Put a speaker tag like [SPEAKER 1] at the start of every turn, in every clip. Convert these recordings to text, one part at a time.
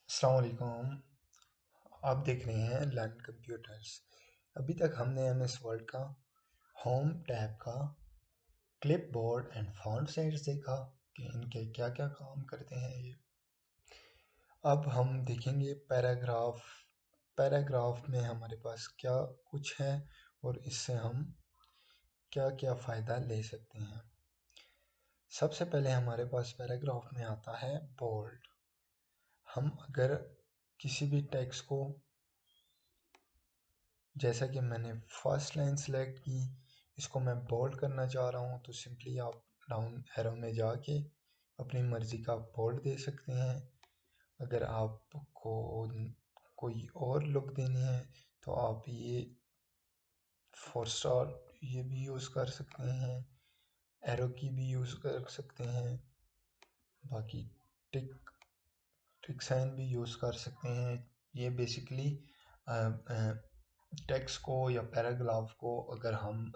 [SPEAKER 1] अस्सलाम वालेकुम। आप देख रहे हैं लर्न कंप्यूटर्स। अभी तक हमने एमएस वर्ड का होम टैब का क्लिपबोर्ड एंड फॉन्ट साइज देखा कि इनके क्या क्या काम करते हैं ये। अब हम देखेंगे पैराग्राफ। पैराग्राफ में हमारे पास क्या कुछ है और इससे हम क्या क्या फ़ायदा ले सकते हैं। सबसे पहले हमारे पास पैराग्राफ में आता है बोल्ड। हम अगर किसी भी टेक्स्ट को, जैसा कि मैंने फर्स्ट लाइन सेलेक्ट की, इसको मैं बोल्ड करना चाह रहा हूँ तो सिंपली आप डाउन एरो में जाके अपनी मर्ज़ी का बोल्ड दे सकते हैं। अगर आपको कोई और लुक देनी है तो आप ये 4 स्टार ये भी यूज़ कर सकते हैं, एरो की भी यूज़ कर सकते हैं, बाकी टिक टिक साइन भी यूज़ कर सकते हैं। ये बेसिकली टेक्स्ट को या पैराग्राफ को अगर हम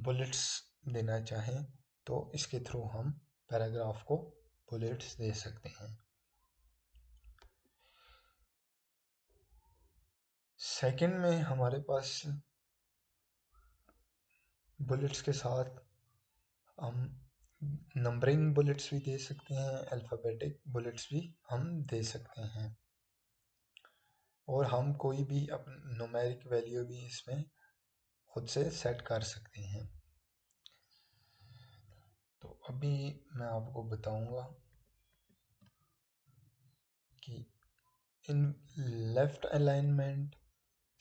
[SPEAKER 1] बुलेट्स देना चाहें तो इसके थ्रू हम पैराग्राफ को बुलेट्स दे सकते हैं। सेकंड में हमारे पास बुलेट्स के साथ हम नंबरिंग बुलेट्स भी दे सकते हैं, अल्फ़ाबेटिक बुलेट्स भी हम दे सकते हैं, और हम कोई भी अपनी न्यूमेरिक वैल्यू भी इसमें खुद से सेट कर सकते हैं। तो अभी मैं आपको बताऊंगा कि इन left alignment,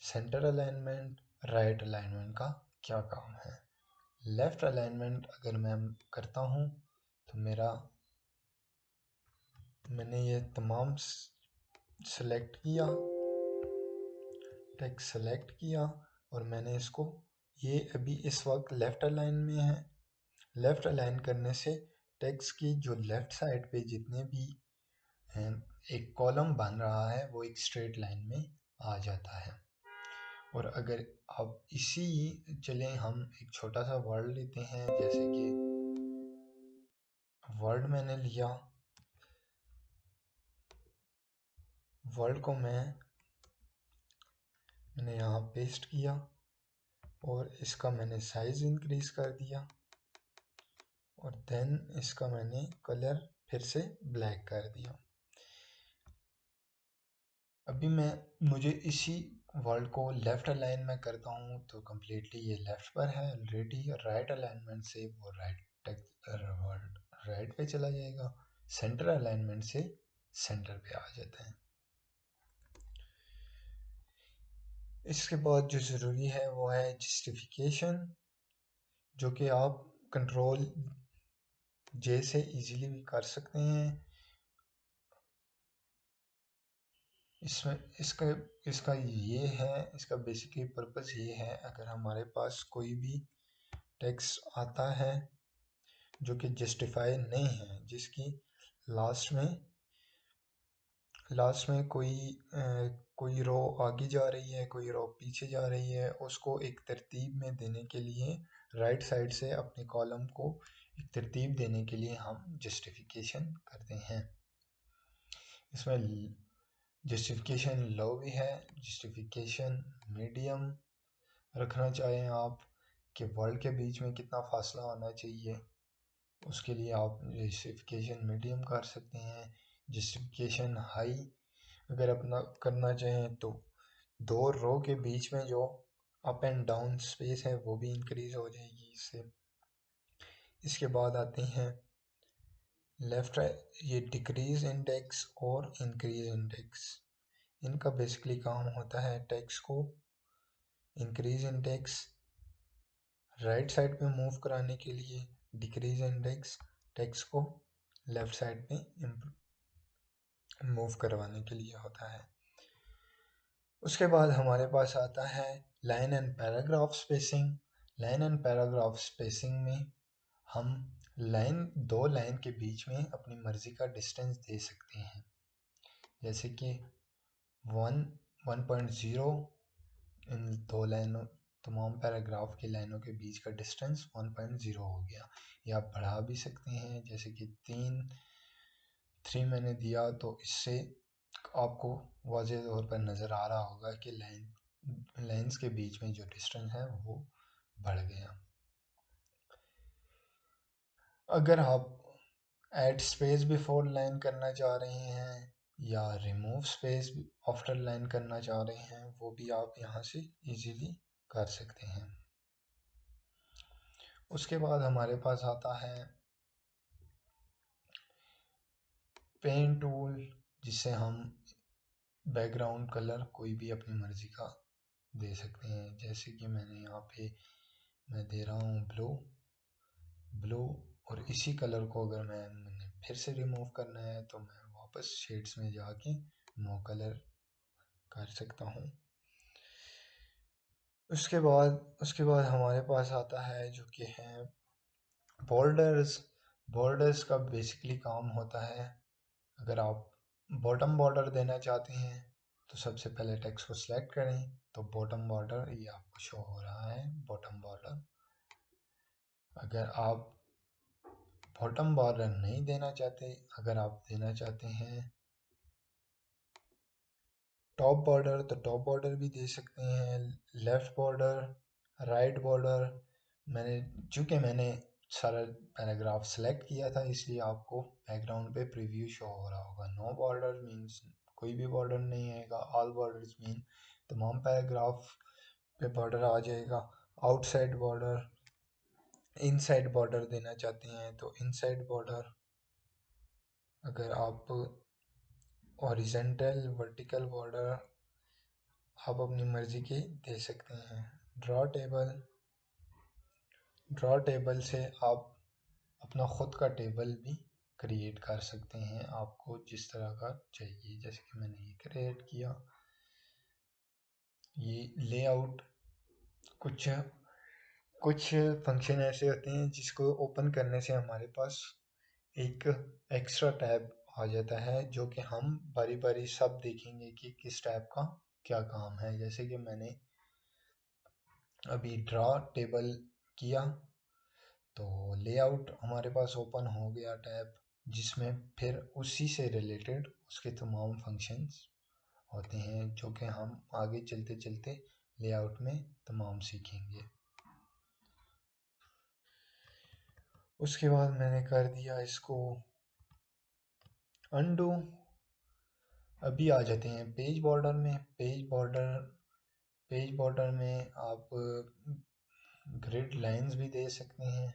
[SPEAKER 1] centre alignment, right alignment का क्या काम है। लेफ़्ट अलाइनमेंट अगर मैं करता हूँ तो मैंने ये तमाम सेलेक्ट किया, टेक्स्ट सेलेक्ट किया और मैंने इसको, ये अभी इस वक्त लेफ़्ट अलाइन में है। लेफ़्ट अलाइन करने से टेक्स्ट की जो लेफ़्ट साइड पे जितने भी एक कॉलम बन रहा है वो एक स्ट्रेट लाइन में आ जाता है। और अगर आप चलें हम एक छोटा सा वर्ड लेते हैं, जैसे कि वर्ड मैंने लिया, वर्ड को मैंने यहाँ पेस्ट किया और इसका मैंने साइज़ इंक्रीज कर दिया और देन इसका मैंने कलर फिर से ब्लैक कर दिया। अभी मुझे इसी वर्ड को लेफ़्ट अलाइन में करता हूँ तो कम्प्लीटली ये लेफ़्ट पर है ऑलरेडी। राइट अलाइनमेंट से वो वर्ड राइट पे चला जाएगा, सेंटर अलाइनमेंट से सेंटर पे आ जाता है। इसके बाद जो ज़रूरी है वो है जस्टिफिकेशन, जो कि आप कंट्रोल जे से इजीली भी कर सकते हैं। इसमें इसका ये है, इसका बेसिकली पर्पस ये है, अगर हमारे पास कोई भी टेक्स्ट आता है जो कि जस्टिफाई नहीं है, जिसकी लास्ट में कोई रो आगे जा रही है, कोई रो पीछे जा रही है, उसको एक तरतीब में देने के लिए, राइट साइड से अपने कॉलम को एक तरतीब देने के लिए हम जस्टिफिकेशन करते हैं। इसमें जस्टिफिकेशन लो भी है, जस्टिफिकेशन मीडियम रखना चाहें आप कि वर्ड के बीच में कितना फासला होना चाहिए, उसके लिए आप जस्टिफिकेशन मीडियम कर सकते हैं। जस्टिफिकेशन हाई अगर अपना करना चाहें तो दो रो के बीच में जो अप एंड डाउन स्पेस है वो भी इंक्रीज हो जाएगी इससे। इसके बाद आते हैं लेफ्ट, ये डिक्रीज इंडेक्स और इंक्रीज इंडेक्स। इनका बेसिकली काम होता है टेक्स्ट को इंक्रीज इंडेक्स राइट साइड पे मूव कराने के लिए, डिक्रीज इंडेक्स टेक्स्ट को लेफ्ट साइड पे मूव करवाने के लिए होता है। उसके बाद हमारे पास आता है line and paragraph spacing. Line and paragraph spacing में हम दो लाइन के बीच में अपनी मर्ज़ी का डिस्टेंस दे सकते हैं, जैसे कि 1.0, इन दो लाइनों, तमाम पैराग्राफ की लाइनों के बीच का डिस्टेंस 1.0 हो गया। या आप बढ़ा भी सकते हैं, जैसे कि 3 मैंने दिया तो इससे आपको वाज़ेह तौर पर नज़र आ रहा होगा कि लाइंस के बीच में जो डिस्टेंस है वो बढ़ गया। अगर आप ऐड स्पेस बिफोर लाइन करना चाह रहे हैं या रिमूव स्पेस आफ्टर लाइन करना चाह रहे हैं, वो भी आप यहाँ से इजीली कर सकते हैं। उसके बाद हमारे पास आता है पेन टूल, जिससे हम बैकग्राउंड कलर कोई भी अपनी मर्ज़ी का दे सकते हैं। जैसे कि मैंने यहाँ पे मैं दे रहा हूँ ब्लू, और इसी कलर को अगर मैंने फिर से रिमूव करना है तो मैं वापस शेड्स में जाके नो कलर कर सकता हूँ। उसके बाद हमारे पास आता है जो कि है बॉर्डर्स का बेसिकली काम होता है, अगर आप बॉटम बॉर्डर देना चाहते हैं तो सबसे पहले टेक्स्ट को सिलेक्ट करें, तो बॉटम बॉर्डर ये आपको शो हो रहा है, बॉटम बॉर्डर। अगर आप बॉटम बॉर्डर नहीं देना चाहते, अगर आप देना चाहते हैं टॉप बॉर्डर, तो टॉप बॉर्डर भी दे सकते हैं, लेफ़्ट बॉर्डर, राइट बॉर्डर। चूँकि मैंने सारा पैराग्राफ सेलेक्ट किया था, इसलिए आपको बैकग्राउंड पे प्रीव्यू शो हो रहा होगा। नो बॉर्डर मीन्स कोई भी बॉर्डर नहीं आएगा, ऑल बॉर्डर्स मीन तमाम पैराग्राफ पे बॉर्डर आ जाएगा। आउटसाइड बॉर्डर, इनसाइड बॉर्डर देना चाहते हैं तो इनसाइड बॉर्डर। अगर आप हॉरिजेंटल वर्टिकल बॉर्डर आप अपनी मर्ज़ी के दे सकते हैं। ड्रॉ टेबल से आप अपना ख़ुद का टेबल भी क्रिएट कर सकते हैं, आपको जिस तरह का चाहिए। जैसे कि मैंने ये क्रिएट किया। ये लेआउट, कुछ फंक्शन ऐसे होते हैं जिसको ओपन करने से हमारे पास एक एक्स्ट्रा टैब आ जाता है, जो कि हम बारी बारी सब देखेंगे कि किस टैब का क्या काम है। जैसे कि मैंने अभी ड्रॉ टेबल किया तो लेआउट हमारे पास ओपन हो गया टैब, जिसमें फिर उसी से रिलेटेड उसके तमाम फंक्शंस होते हैं, जो कि हम आगे चलते चलते लेआउट में तमाम सीखेंगे। उसके बाद मैंने कर दिया इसको अनडू। अभी आ जाते हैं पेज बॉर्डर में। पेज बॉर्डर में आप ग्रिड लाइंस भी दे सकते हैं।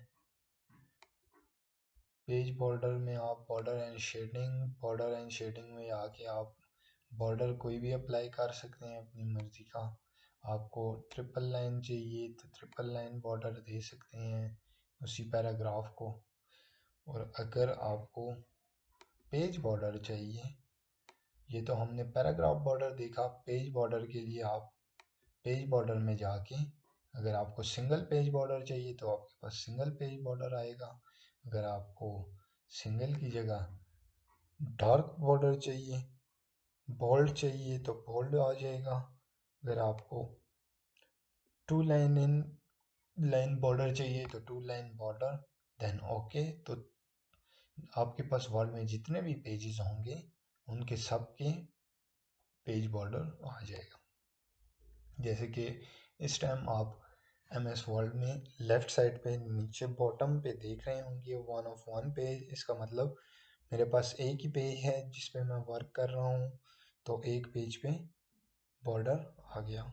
[SPEAKER 1] पेज बॉर्डर में आप बॉर्डर एंड शेडिंग में आके आप बॉर्डर कोई भी अप्लाई कर सकते हैं अपनी मर्ज़ी का। आपको ट्रिपल लाइन चाहिए तो ट्रिपल लाइन बॉर्डर दे सकते हैं उसी पैराग्राफ को। और अगर आपको पेज बॉर्डर चाहिए, ये तो हमने पैराग्राफ बॉर्डर देखा, पेज बॉर्डर के लिए आप पेज बॉर्डर में जाके अगर आपको सिंगल पेज बॉर्डर चाहिए तो आपके पास सिंगल पेज बॉर्डर आएगा। अगर आपको सिंगल की जगह डार्क बॉर्डर चाहिए, बोल्ड चाहिए तो बोल्ड आ जाएगा। अगर आपको टू लाइन बॉर्डर चाहिए तो two line border, then okay. तो आपके पास वर्ड में जितने भी पेजेस होंगे उनके सब के पेज बॉर्डर आ जाएगा। जैसे कि इस टाइम आप MS वर्ड में लेफ़्ट साइड पे नीचे बॉटम पे देख रहे होंगे 1 of 1 पेज। इसका मतलब मेरे पास एक ही पेज है जिस पे मैं वर्क कर रहा हूँ, तो एक पेज पे बॉर्डर आ गया।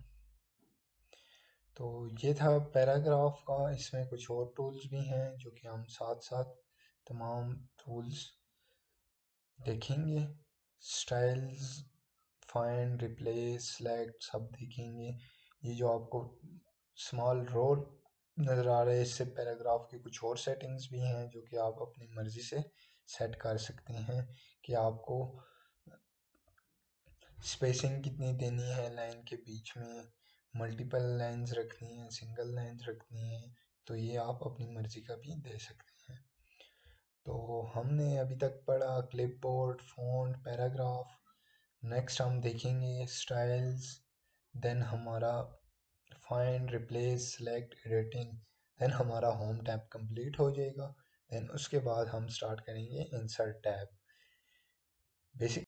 [SPEAKER 1] तो ये था पैराग्राफ का। इसमें कुछ और टूल्स भी हैं जो कि हम साथ साथ तमाम टूल्स देखेंगे। स्टाइल्स, फाइंड, रिप्लेस, सेलेक्ट सब देखेंगे। ये जो आपको स्मॉल रोड नज़र आ रहे हैं, इससे पैराग्राफ की कुछ और सेटिंग्स भी हैं जो कि आप अपनी मर्ज़ी से सेट कर सकते हैं कि आपको स्पेसिंग कितनी देनी है लाइन के बीच में, मल्टीपल लाइंस रखनी है, सिंगल लाइंस रखनी है, तो ये आप अपनी मर्ज़ी का भी दे सकते हैं। तो हमने अभी तक पढ़ा क्लिपबोर्ड, फ़ॉन्ट, पैराग्राफ। नेक्स्ट हम देखेंगे स्टाइल्स, देन हमारा find, replace, select, editing, then हमारा होम टैब कंप्लीट हो जाएगा। देन उसके बाद हम स्टार्ट करेंगे इंसर्ट टैब। बेसिक